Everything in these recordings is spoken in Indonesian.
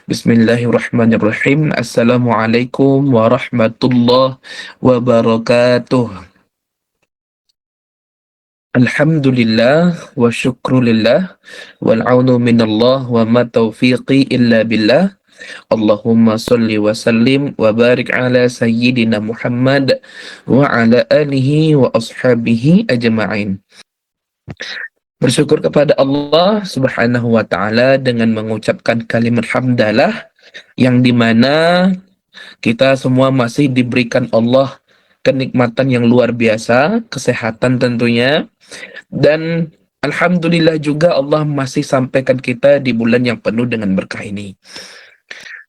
Bismillahirrahmanirrahim. Assalamualaikum warahmatullahi wabarakatuh. Alhamdulillah wa syukrulillah wal aunu minallah wa ma taufiqi illa billah. Allahumma salli wa sallim wa barik ala sayyidina Muhammad wa ala alihi wa ashabihi ajma'in. Bersyukur kepada Allah Subhanahu wa taala dengan mengucapkan kalimat hamdalah yang dimana kita semua masih diberikan Allah kenikmatan yang luar biasa, kesehatan tentunya, dan alhamdulillah juga Allah masih sampaikan kita di bulan yang penuh dengan berkah ini.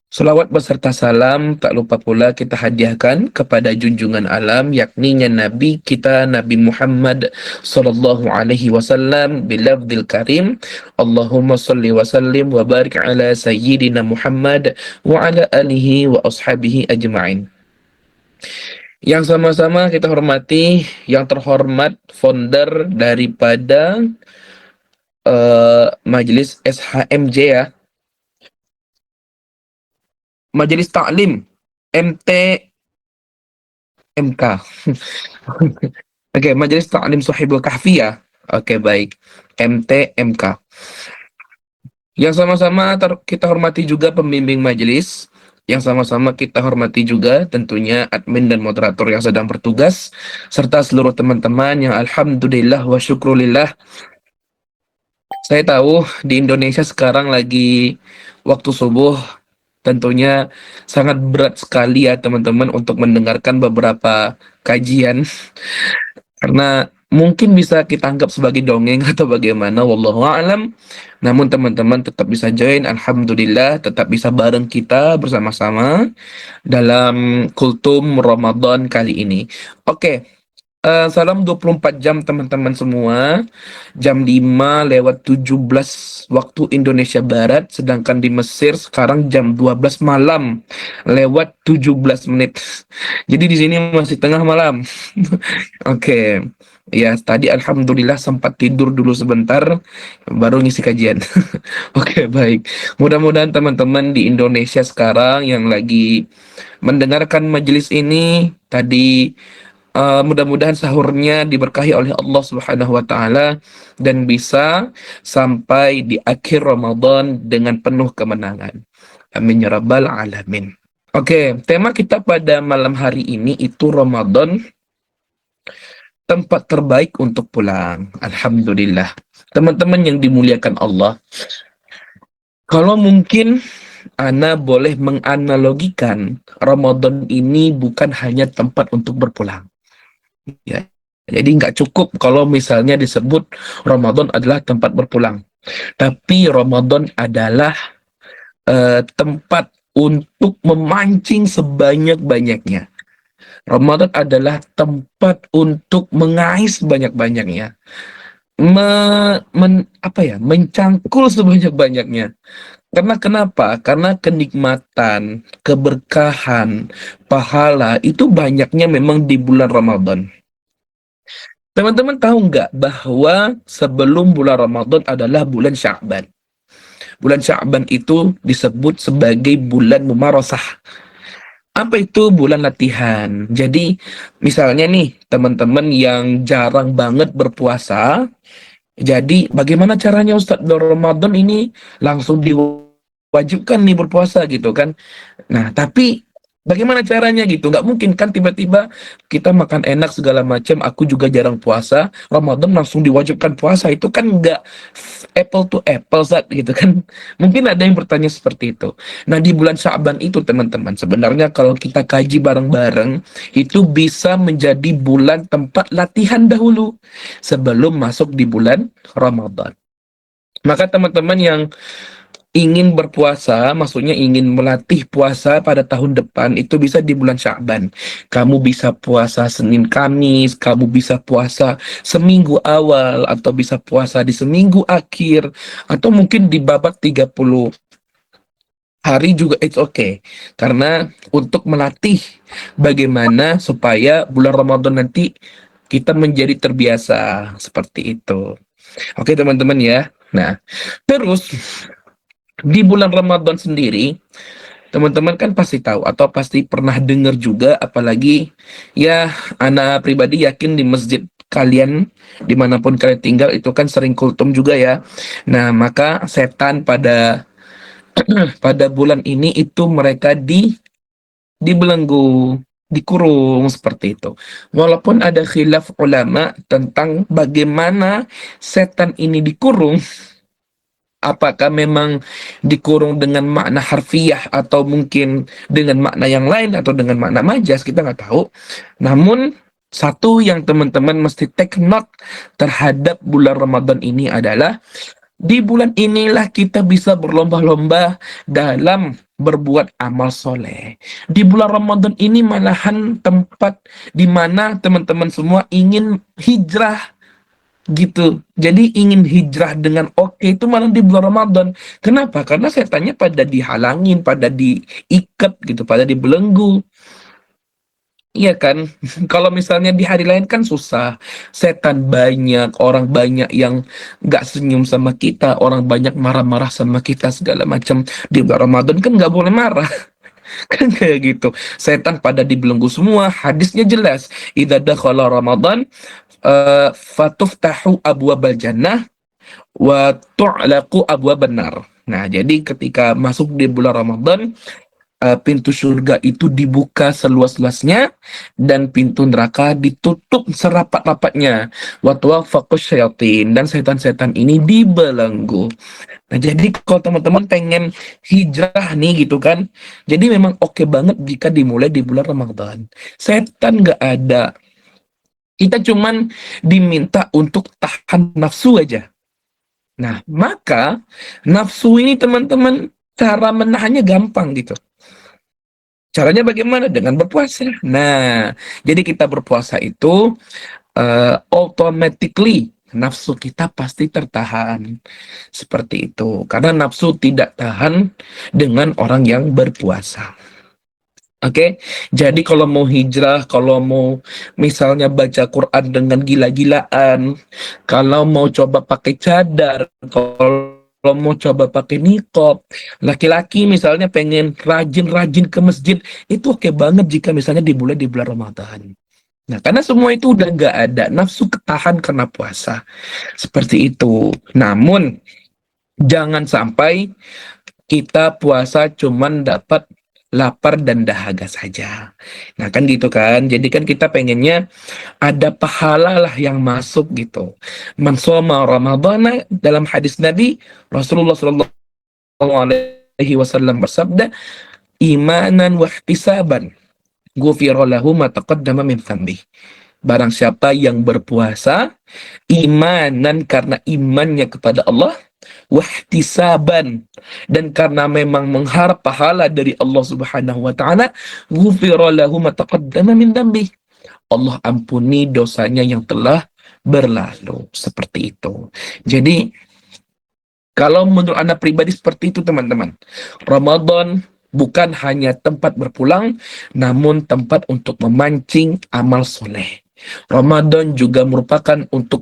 Salawat beserta salam tak lupa pula kita hadiahkan kepada junjungan alam yakni Nabi kita Nabi Muhammad sallallahu alaihi wasallam bilafdil karim. Allahumma salli wa sallim wa barik ala sayyidina Muhammad wa ala alihi wa ashabihi ajma'in. Yang sama-sama kita hormati yang terhormat founder daripada Majelis SHMJ ya, Majelis Taklim MTMK. Oke, Majelis Taklim Sohibul Kahfi ya. Oke, baik. MTMK. Yang sama-sama kita hormati juga pembimbing majelis, yang sama-sama kita hormati juga tentunya admin dan moderator yang sedang bertugas, serta seluruh teman-teman yang alhamdulillah wa syukrulillah. Saya tahu di Indonesia sekarang lagi waktu subuh, tentunya sangat berat sekali ya teman-teman untuk mendengarkan beberapa kajian karena mungkin bisa kita anggap sebagai dongeng atau bagaimana, wallahu a'lam. Namun teman-teman tetap bisa join, alhamdulillah tetap bisa bareng kita bersama-sama dalam kultum Ramadan kali ini. Oke, salam 24 jam teman-teman semua. Jam 5 lewat 17 waktu Indonesia Barat, sedangkan di Mesir sekarang jam 12 malam lewat 17 menit. Jadi di sini masih tengah malam. Oke. Ya, tadi alhamdulillah sempat tidur dulu sebentar baru ngisi kajian. Oke, baik. Mudah-mudahan teman-teman di Indonesia sekarang yang lagi mendengarkan majelis ini tadi mudah-mudahan sahurnya diberkahi oleh Allah Subhanahu wa taala dan bisa sampai di akhir Ramadan dengan penuh kemenangan. Amin ya rabbal alamin. Oke, tema kita pada malam hari ini itu Ramadan, tempat terbaik untuk pulang. Alhamdulillah. Teman-teman yang dimuliakan Allah, kalau mungkin Ana boleh menganalogikan Ramadan ini bukan hanya tempat untuk berpulang. Ya. Jadi nggak cukup kalau misalnya disebut Ramadan adalah tempat berpulang. Tapi Ramadan adalah tempat untuk memancing sebanyak-banyaknya. Ramadan adalah tempat untuk mengais banyak-banyaknya. Mencangkul sebanyak-banyaknya. Karena kenapa? Karena kenikmatan, keberkahan, pahala itu banyaknya memang di bulan Ramadan. Teman-teman tahu nggak bahwa sebelum bulan Ramadan adalah bulan Sya'ban. Bulan Sya'ban itu disebut sebagai bulan mumarasah. Apa itu bulan latihan? Jadi misalnya nih teman-teman yang jarang banget berpuasa, jadi bagaimana caranya Ustadz di Ramadan ini langsung diwajibkan nih berpuasa gitu kan? Nah tapi bagaimana caranya gitu? Nggak mungkin kan tiba-tiba kita makan enak segala macam, aku juga jarang puasa, Ramadan langsung diwajibkan puasa, itu kan nggak apple to apple saat gitu kan. Mungkin ada yang bertanya seperti itu. Nah di bulan Sya'ban itu teman-teman, sebenarnya kalau kita kaji bareng-bareng, itu bisa menjadi bulan tempat latihan dahulu sebelum masuk di bulan Ramadan. Maka teman-teman yang ingin berpuasa, maksudnya ingin melatih puasa pada tahun depan, itu bisa di bulan Sya'ban. Kamu bisa puasa Senin Kamis, kamu bisa puasa seminggu awal, atau bisa puasa di seminggu akhir, atau mungkin di babak 30 hari juga it's okay. Karena untuk melatih bagaimana supaya bulan Ramadan nanti kita menjadi terbiasa seperti itu. Oke teman-teman ya. Nah, terus Di bulan Ramadan sendiri, teman-teman kan pasti tahu atau pasti pernah dengar juga, apalagi ya anak pribadi yakin di masjid kalian dimanapun kalian tinggal itu kan sering kultum juga ya. Nah, maka setan pada bulan ini itu mereka dibelenggu, dikurung seperti itu. Walaupun ada khilaf ulama tentang bagaimana setan ini dikurung, apakah memang dikurung dengan makna harfiah atau mungkin dengan makna yang lain atau dengan makna majas, kita nggak tahu. Namun satu yang teman-teman mesti take note terhadap bulan Ramadan ini adalah di bulan inilah kita bisa berlomba-lomba dalam berbuat amal soleh. Di bulan Ramadan ini malahan tempat di mana teman-teman semua ingin hijrah gitu. Jadi ingin hijrah dengan oke itu malah di bulan Ramadan. Kenapa? Karena setannya pada dihalangin, pada diikat gitu, pada dibelenggu. Iya kan? Kalau misalnya di hari lain kan susah. Setan banyak, orang banyak yang nggak senyum sama kita, orang banyak marah-marah sama kita segala macam. Di bulan Ramadan kan nggak boleh marah. Kan kayak gitu. Setan pada dibelenggu semua. Hadisnya jelas. Idza dakhala Ramadan fatuftahu abwabal jannah wa tu'laqu abwaban nar. Nah, jadi ketika masuk di bulan Ramadan, pintu surga itu dibuka seluas-luasnya dan pintu neraka ditutup serapat-rapatnya. Wa tuwaffaqus syayatin, dan setan-setan ini dibelenggu. Nah, jadi kalau teman-teman pengen hijrah nih gitu kan, jadi memang oke banget jika dimulai di bulan Ramadan. Setan nggak ada. Kita cuman diminta untuk tahan nafsu aja. Nah, maka nafsu ini teman-teman cara menahannya gampang gitu. Caranya bagaimana? Dengan berpuasa. Nah, jadi kita berpuasa itu automatically nafsu kita pasti tertahan. Seperti itu. Karena nafsu tidak tahan dengan orang yang berpuasa. Oke, jadi kalau mau hijrah, kalau mau misalnya baca Quran dengan gila-gilaan, kalau mau coba pakai cadar, kalau mau coba pakai niqab, laki-laki misalnya pengen rajin-rajin ke masjid, itu oke banget jika misalnya dimulai di bulan Ramadan. Nah, karena semua itu udah nggak ada, nafsu ketahan karena puasa. Seperti itu. Namun, jangan sampai kita puasa cuman dapat lapar dan dahaga saja. Nah, kan gitu kan. Jadi kan kita pengennya ada pahala lah yang masuk gitu. Man shoma Ramadhana, dalam hadis Nabi Rasulullah Shallallahu alaihi wasallam bersabda, imanan wa ihtisaban ghufira lahu ma taqaddama min dzambi. Barang siapa yang berpuasa imanan karena imannya kepada Allah, wahtisaban, dan karena memang mengharap pahala dari Allah Subhanahu wa taala, ghufira lahu ma taqaddama min dzambi. Allah ampuni dosanya yang telah berlalu. Seperti itu. Jadi kalau menurut anak pribadi seperti itu teman-teman. Ramadan bukan hanya tempat berpulang, namun tempat untuk memancing amal soleh. Ramadan juga merupakan untuk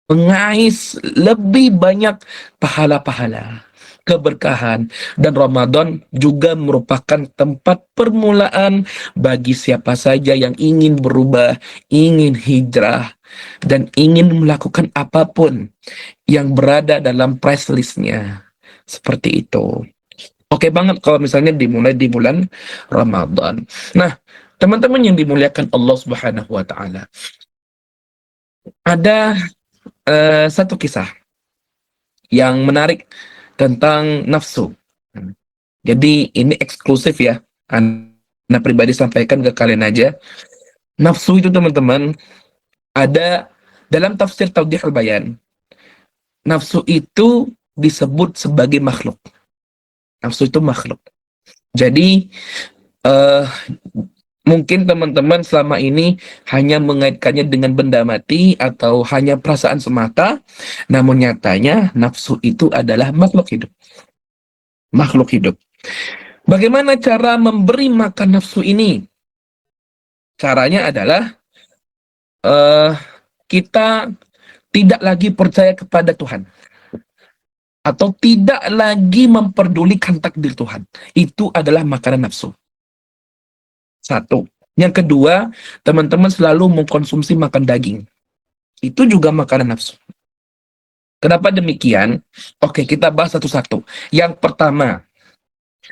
mengais lebih banyak pahala-pahala, keberkahan, dan Ramadan juga merupakan tempat permulaan bagi siapa saja yang ingin berubah, ingin hijrah, dan ingin melakukan apapun yang berada dalam price listnya. Seperti itu. Oke banget kalau misalnya dimulai di bulan Ramadan. Nah, teman-teman yang dimuliakan Allah Subhanahu wa taala, ada satu kisah yang menarik tentang nafsu. Jadi ini eksklusif ya. Anda pribadi sampaikan ke kalian aja. Nafsu itu teman-teman ada dalam tafsir Tawdih al-Bayan. Nafsu itu disebut sebagai makhluk. Nafsu itu makhluk. Jadi eh, mungkin teman-teman selama ini hanya mengaitkannya dengan benda mati atau hanya perasaan semata, namun nyatanya nafsu itu adalah makhluk hidup. Makhluk hidup. Bagaimana cara memberi makan nafsu ini? Caranya adalah eh, kita tidak lagi percaya kepada Tuhan. atau tidak lagi memperdulikan takdir Tuhan. Itu adalah makanan nafsu. Satu. Yang kedua, teman-teman selalu mengkonsumsi makan daging. Itu juga makanan nafsu. Kenapa demikian? Oke, kita bahas satu-satu. Yang pertama,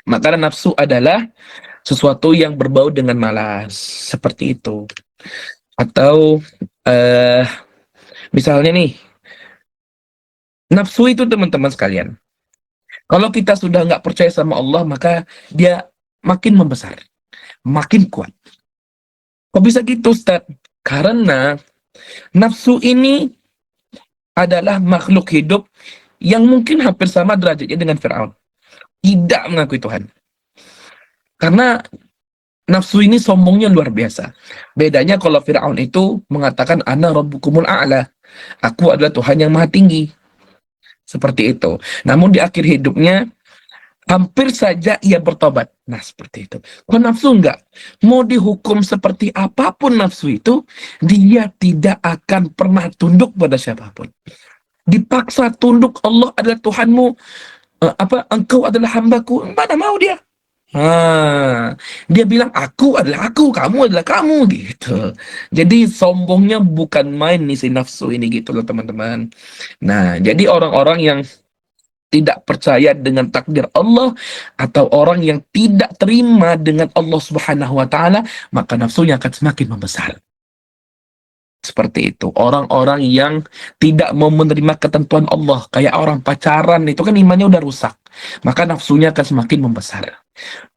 makanan nafsu adalah sesuatu yang berbau dengan malas. Seperti itu. Atau, eh misalnya nih, nafsu itu teman-teman sekalian. Kalau kita sudah nggak percaya sama Allah, maka dia makin membesar, makin kuat. Kok bisa gitu, Ustaz? Karena nafsu ini adalah makhluk hidup yang mungkin hampir sama derajatnya dengan Fir'aun. Tidak mengakui Tuhan. Karena nafsu ini sombongnya luar biasa. Bedanya kalau Fir'aun itu mengatakan, Ana Rabbukumul A'la. Aku adalah Tuhan yang maha tinggi. Seperti itu. Namun di akhir hidupnya, hampir saja ia bertobat. Nah, seperti itu. Kok nafsu enggak? Mau dihukum seperti apapun nafsu itu, dia tidak akan pernah tunduk pada siapapun. Dipaksa tunduk, Allah adalah Tuhanmu, engkau adalah hambaku, mana mau dia? Dia bilang aku adalah aku, kamu adalah kamu, gitu. Jadi sombongnya bukan main nih si nafsu ini, gitu loh teman-teman. Nah, jadi orang-orang yang tidak percaya dengan takdir Allah, atau orang yang tidak terima dengan Allah Subhanahu wa Ta'ala, maka nafsunya akan semakin membesar. Seperti itu. Orang-orang yang tidak mau menerima ketentuan Allah, kayak orang pacaran, itu kan imannya udah rusak, maka nafsunya akan semakin membesar.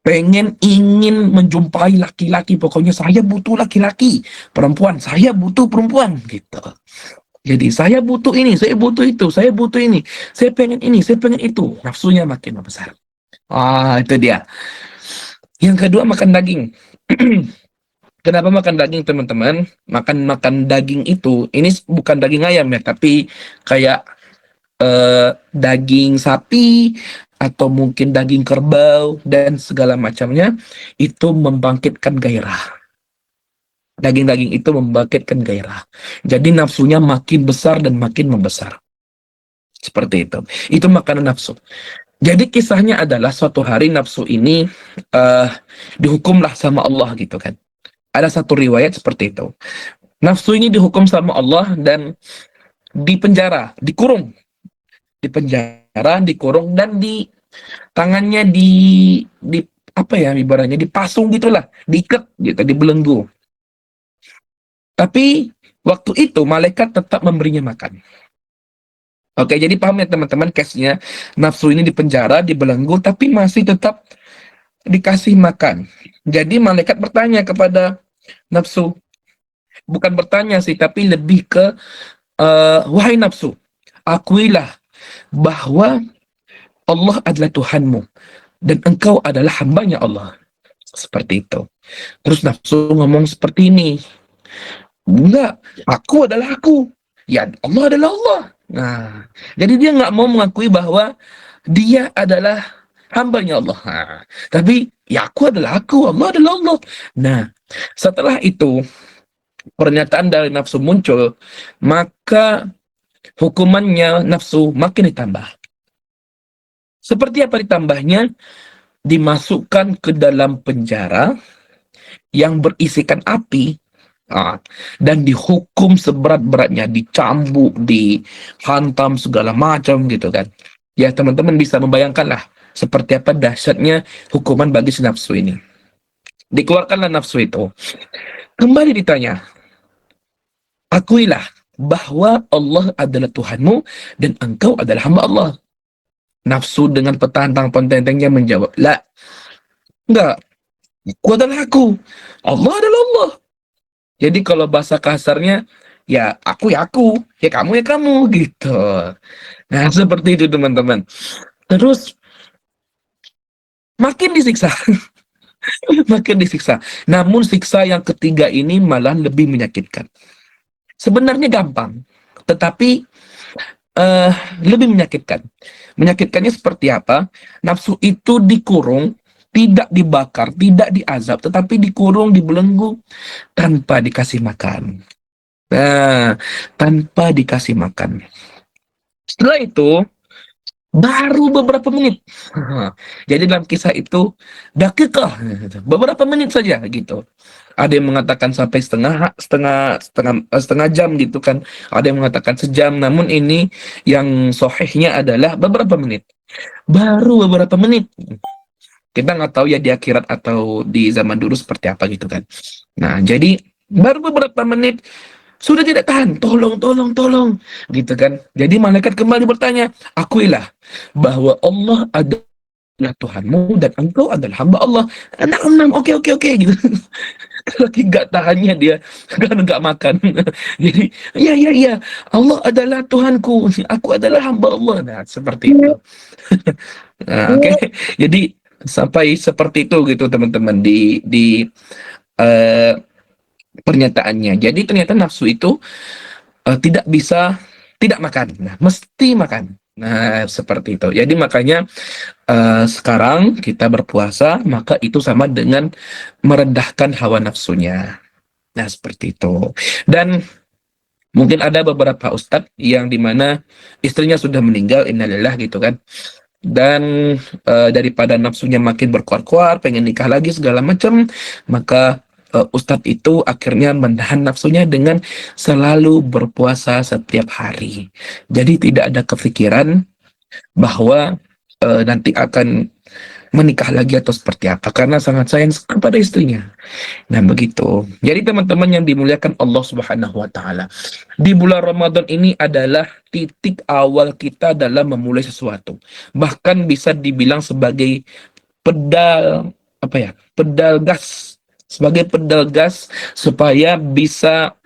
Ingin menjumpai laki-laki, pokoknya saya butuh laki-laki, perempuan saya butuh perempuan, gitu. Jadi saya butuh ini, saya butuh itu, saya butuh ini, saya pengen ini, saya pengen itu. Nafsunya makin membesar. Itu dia. Yang kedua, makan daging. Kenapa makan daging, teman-teman? Makan daging itu, ini bukan daging ayam ya, tapi kayak daging sapi, atau mungkin daging kerbau, dan segala macamnya, itu membangkitkan gairah. Daging-daging itu membangkitkan gairah. Jadi nafsunya makin besar dan makin membesar. Seperti itu. Itu makanan nafsu. Jadi kisahnya adalah suatu hari nafsu ini dihukumlah sama Allah, gitu kan. Ada satu riwayat seperti itu. Nafsu ini dihukum sama Allah dan dipenjara, dikurung. Dipenjara, dikurung, dan di tangannya di apa ya, ibaratnya dipasung gitulah, diikat gitu, dibelenggu. Tapi waktu itu malaikat tetap memberinya makan. Oke, jadi paham ya teman-teman case-nya. Nafsu ini dipenjara, dibelenggu, tapi masih tetap dikasih makan. Jadi malaikat bertanya kepada nafsu. Bukan bertanya sih, tapi lebih ke, wahai nafsu, akuilah bahwa Allah adalah Tuhanmu, dan engkau adalah hambanya Allah. Seperti itu. Terus nafsu ngomong seperti ini. Enggak, aku adalah aku. Ya, Allah adalah Allah. Nah, jadi dia nggak mau mengakui bahwa dia adalah hambanya Allah. Nah, tapi ya aku adalah aku, Allah adalah Allah. Nah, setelah itu pernyataan dari nafsu muncul, maka hukumannya nafsu makin ditambah. Seperti apa ditambahnya? Dimasukkan ke dalam penjara yang berisikan api, dan dihukum seberat-beratnya, dicambuk, dihantam segala macam, gitu kan. Ya, teman-teman bisa membayangkan lah seperti apa dahsyatnya hukuman bagi si nafsu ini. Dikeluarkanlah nafsu itu. Kembali ditanya, akuilah bahwa Allah adalah Tuhanmu dan engkau adalah hamba Allah. Nafsu dengan petantang-petentengnya menjawab, la, enggak, aku adalah aku, Allah adalah Allah. Jadi kalau bahasa kasarnya, ya aku ya kamu gitu. Nah, seperti itu teman-teman. Terus makin disiksa, makin disiksa. Namun siksa yang ketiga ini malah lebih menyakitkan. Sebenarnya gampang, tetapi lebih menyakitkan. Menyakitkannya seperti apa? Nafsu itu dikurung, tidak dibakar, tidak diazab, tetapi dikurung, dibelenggu, tanpa dikasih makan. Nah, tanpa dikasih makan. Setelah itu, baru beberapa menit. Jadi dalam kisah itu dakikah, beberapa menit saja gitu. Ada yang mengatakan sampai setengah jam gitu kan. Ada yang mengatakan sejam. Namun ini yang sohehnya adalah beberapa menit. Baru beberapa menit. Kita nggak tahu ya di akhirat atau di zaman dulu seperti apa gitu kan. Nah, jadi baru beberapa menit sudah tidak tahan, tolong, tolong, tolong, gitu kan. Jadi malaikat kembali bertanya, akuilah bahwa Allah adalah Tuhanmu dan engkau adalah hamba Allah. Enam, enam, oke, oke, oke, gitu. Lagi nggak tahannya dia, karena nggak makan. Jadi, iya, iya, iya, Allah adalah Tuhanku, aku adalah hamba Allah. Nah, seperti itu. Nah, oke. Jadi sampai seperti itu gitu teman-teman di eh, pernyataannya. Jadi ternyata nafsu itu tidak bisa tidak makan. Nah, mesti makan. Nah, seperti itu. Jadi makanya sekarang kita berpuasa, maka itu sama dengan merendahkan hawa nafsunya. Nah, seperti itu. Dan mungkin ada beberapa ustadz yang dimana istrinya sudah meninggal, innalillah gitu kan. Dan daripada nafsunya makin berkuar-kuar, pengen nikah lagi segala macam, maka ustadz itu akhirnya menahan nafsunya dengan selalu berpuasa setiap hari. Jadi tidak ada kepikiran bahwa nanti akan menikah lagi atau seperti apa, karena sangat sayang kepada istrinya. Nah, begitu. Jadi teman-teman yang dimuliakan Allah Subhanahu wa taala, di bulan Ramadan ini adalah titik awal kita dalam memulai sesuatu. Bahkan bisa dibilang sebagai pedal apa ya? Pedal gas. Sebagai pedal gas supaya bisa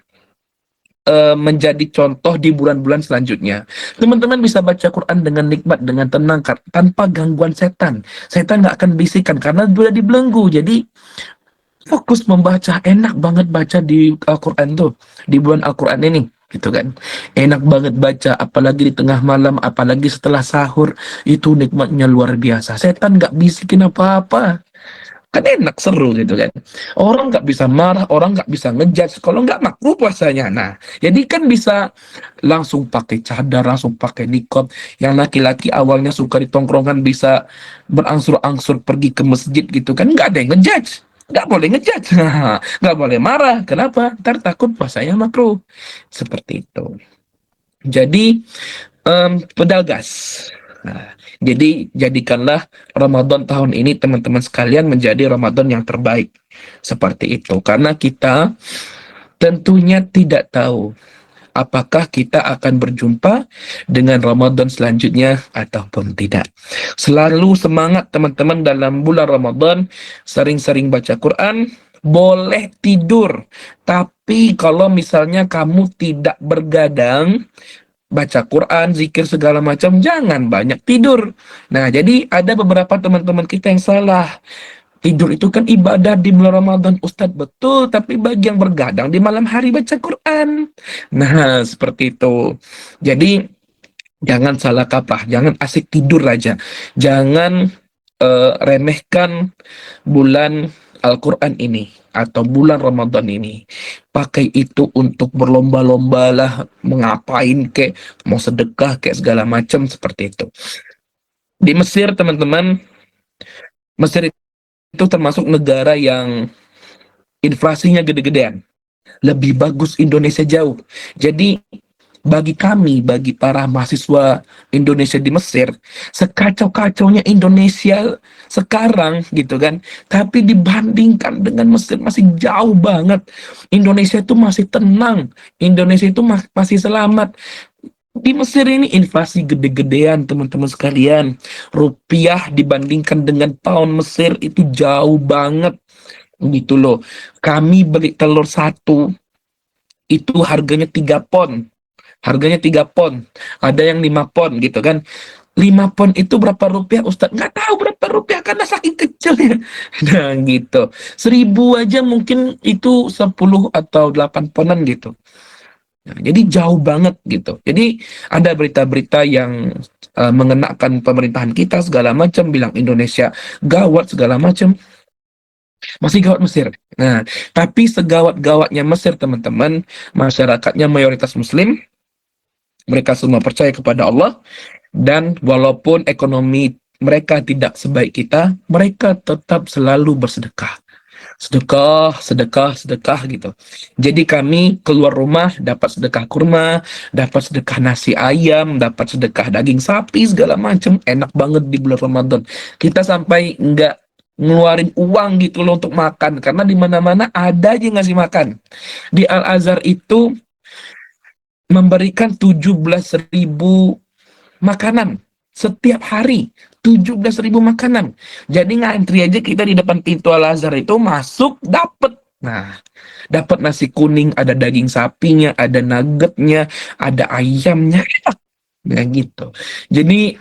menjadi contoh di bulan-bulan selanjutnya. Teman-teman bisa baca Quran dengan nikmat, dengan tenang, tanpa gangguan setan. Setan nggak akan bisikan karena sudah dibelenggu. Jadi fokus membaca, enak banget baca di Al-Quran tuh, di bulan Al-Quran ini, gitu kan. Enak banget baca, apalagi di tengah malam, apalagi setelah sahur, itu nikmatnya luar biasa. Setan nggak bisikin apa-apa. Kan enak, seru gitu kan. Orang nggak bisa marah, orang nggak bisa ngejudge, kalau nggak makruh puasanya. Nah, jadi kan bisa langsung pakai cadar, langsung pakai niqab. Yang laki-laki awalnya suka di tongkrongan bisa berangsur-angsur pergi ke masjid gitu kan, nggak ada yang ngejudge, nggak boleh ngejudge, nggak boleh marah. Kenapa? Ntar takut puasanya makruh. Seperti itu. Jadi pedal gas. Nah, jadi jadikanlah Ramadan tahun ini teman-teman sekalian menjadi Ramadan yang terbaik. Seperti itu. Karena kita tentunya tidak tahu apakah kita akan berjumpa dengan Ramadan selanjutnya ataupun tidak. Selalu semangat teman-teman dalam bulan Ramadan, sering-sering baca Quran, boleh tidur. Tapi kalau misalnya kamu tidak bergadang, baca Quran, zikir segala macam, jangan banyak tidur. Nah, jadi ada beberapa teman-teman kita yang salah. Tidur itu kan ibadah di bulan Ramadan, Ustadz, betul, tapi bagi yang bergadang di malam hari baca Quran. Nah, seperti itu. Jadi, jangan salah kaprah, jangan asik tidur aja. Jangan remehkan bulan Al-Quran ini atau bulan Ramadan ini. Pakai itu untuk berlomba-lomba lah, mengapain kek, mau sedekah kek segala macam seperti itu. Di Mesir, teman-teman, Mesir itu termasuk negara yang inflasinya gede-gedean. Lebih bagus Indonesia jauh. Jadi bagi kami, bagi para mahasiswa Indonesia di Mesir, sekacau-kacaunya Indonesia sekarang gitu kan, tapi dibandingkan dengan Mesir masih jauh banget. Indonesia itu masih tenang, Indonesia itu masih selamat. Di Mesir ini inflasi gede-gedean teman-teman sekalian. Rupiah dibandingkan dengan pound Mesir itu jauh banget gitu loh. Kami beli telur satu itu harganya 3 pon. Harganya 3 pon. Ada yang 5 pon gitu kan. 5 pon itu berapa rupiah Ustadz? Nggak tahu berapa rupiah karena saking kecilnya. Nah gitu. 1.000 aja mungkin itu 10 atau 8 ponan gitu. Nah, jadi jauh banget gitu. Jadi ada berita-berita yang mengenakan pemerintahan kita segala macam, bilang Indonesia gawat segala macam. Masih gawat Mesir. Nah, tapi segawat-gawatnya Mesir teman-teman, masyarakatnya mayoritas Muslim, mereka semua percaya kepada Allah. Dan walaupun ekonomi mereka tidak sebaik kita, mereka tetap selalu bersedekah. Sedekah, sedekah, sedekah gitu. Jadi kami keluar rumah dapat sedekah kurma, dapat sedekah nasi ayam, dapat sedekah daging sapi segala macam, enak banget di bulan Ramadan. Kita sampai nggak ngeluarin uang gitu loh untuk makan karena di mana-mana ada aja yang ngasih makan. Di Al Azhar itu memberikan 17.000 makanan setiap hari, 17.000 makanan. Jadi ngantri aja kita di depan pintu Al Azhar itu masuk dapat. Nah, dapat nasi kuning, ada daging sapinya, ada nuggetnya, ada ayamnya, ya gitu. Jadi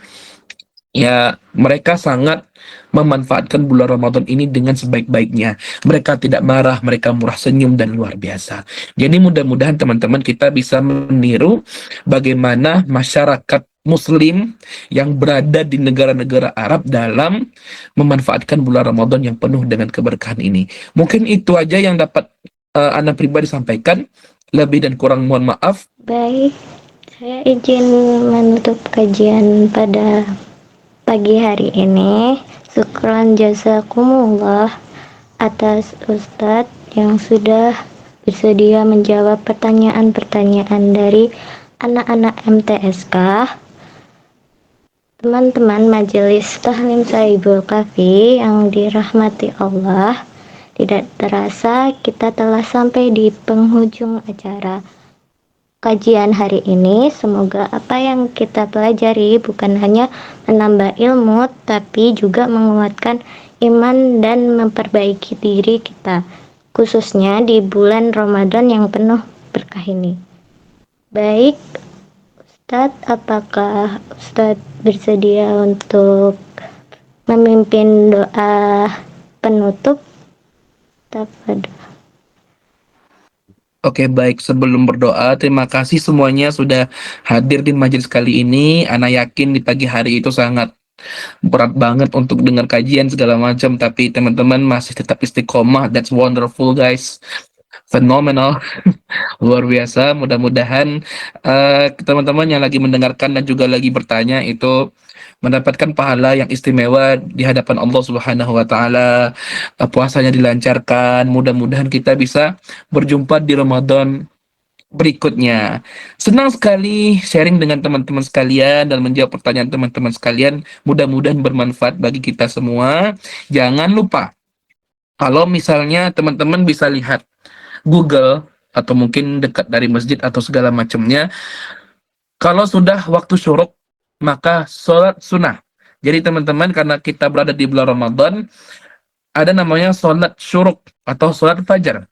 ya, mereka sangat memanfaatkan bulan Ramadan ini dengan sebaik-baiknya. Mereka tidak marah, mereka murah senyum dan luar biasa. Jadi mudah-mudahan teman-teman kita bisa meniru bagaimana masyarakat Muslim yang berada di negara-negara Arab dalam memanfaatkan bulan Ramadan yang penuh dengan keberkahan ini. Mungkin itu aja yang dapat Ana pribadi sampaikan. Lebih dan kurang mohon maaf. Baik, saya izin menutup kajian pada pagi hari ini. Syukran jazakumullah atas Ustadz yang sudah bersedia menjawab pertanyaan-pertanyaan dari anak-anak MTSK. Teman-teman Majelis Tahlim Saibul Kafi yang dirahmati Allah, tidak terasa kita telah sampai di penghujung acara kajian hari ini. Semoga apa yang kita pelajari bukan hanya menambah ilmu, tapi juga menguatkan iman dan memperbaiki diri kita, khususnya di bulan Ramadan yang penuh berkah ini. Baik, Ustadz, apakah Ustadz bersedia untuk memimpin doa penutup? Oke, baik. Sebelum berdoa, terima kasih semuanya sudah hadir di majelis kali ini. Ana yakin di pagi hari itu sangat berat banget untuk dengar kajian segala macam, tapi teman-teman masih tetap istiqomah. That's wonderful, guys. Phenomenal. Luar biasa. Mudah-mudahan teman-teman yang lagi mendengarkan dan juga lagi bertanya itu mendapatkan pahala yang istimewa di hadapan Allah Subhanahu wa taala. Puasanya dilancarkan. Mudah-mudahan kita bisa berjumpa di Ramadan berikutnya. Senang sekali sharing dengan teman-teman sekalian dan menjawab pertanyaan teman-teman sekalian. Mudah-mudahan bermanfaat bagi kita semua. Jangan lupa, kalau misalnya teman-teman bisa lihat Google atau mungkin dekat dari masjid atau segala macamnya, kalau sudah waktu syuruk maka sholat sunnah. Jadi teman-teman, karena kita berada di bulan Ramadan, ada namanya sholat syuruk atau sholat fajar.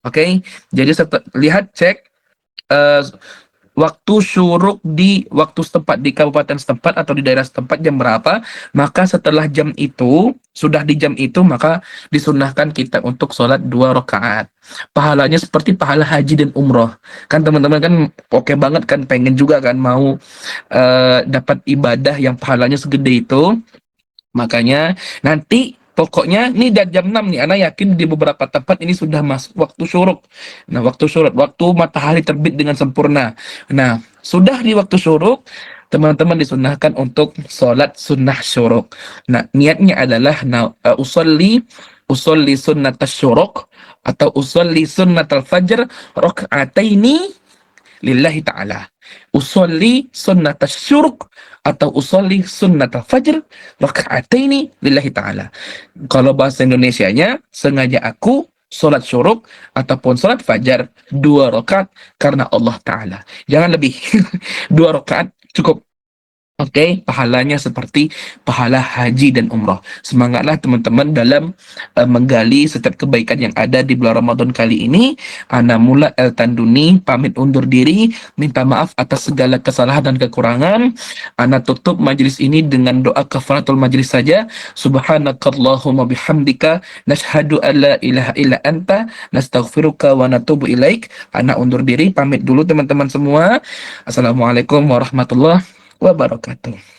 Oke, jadi lihat, cek eh, waktu syuruk di waktu setempat di kabupaten setempat atau di daerah setempat jam berapa, maka setelah jam itu, sudah di jam itu, maka disunahkan kita untuk sholat 2 rakaat. Pahalanya seperti pahala haji dan umroh. Kan teman-teman kan oke banget kan, pengen juga kan mau dapat ibadah yang pahalanya segede itu. Makanya nanti pokoknya ini dari jam 6 nih, Ana yakin di beberapa tempat ini sudah masuk waktu syuruk. Nah, waktu syuruk, waktu matahari terbit dengan sempurna. Nah, sudah di waktu syuruk, teman-teman disunahkan untuk sholat sunnah syuruk. Nah, niatnya adalah usolli sunnat syuruk atau usolli sunnat al-fajr rakaataini lillahi ta'ala. Usolli sunnat syuruk atau usolli sunnat fajr rakaataini lillahi ta'ala. Kalau bahasa Indonesianya, sengaja aku sholat syuruk ataupun sholat fajar 2 rakaat karena Allah Ta'ala. Jangan lebih. 2 rakaat cukup. Oke, pahalanya seperti pahala haji dan umroh. Semangatlah teman-teman dalam menggali setiap kebaikan yang ada di bulan Ramadan kali ini. Ana Mula El Tanduni pamit undur diri, minta maaf atas segala kesalahan dan kekurangan. Ana tutup majelis ini dengan doa kafaratul majelis saja. Subhanakallahumma bihamdika nashhadu an la ilaha illa anta nastaghfiruka wa natubu ilaik. Ana undur diri, pamit dulu teman-teman semua. Assalamualaikum warahmatullahi wabarakatuh.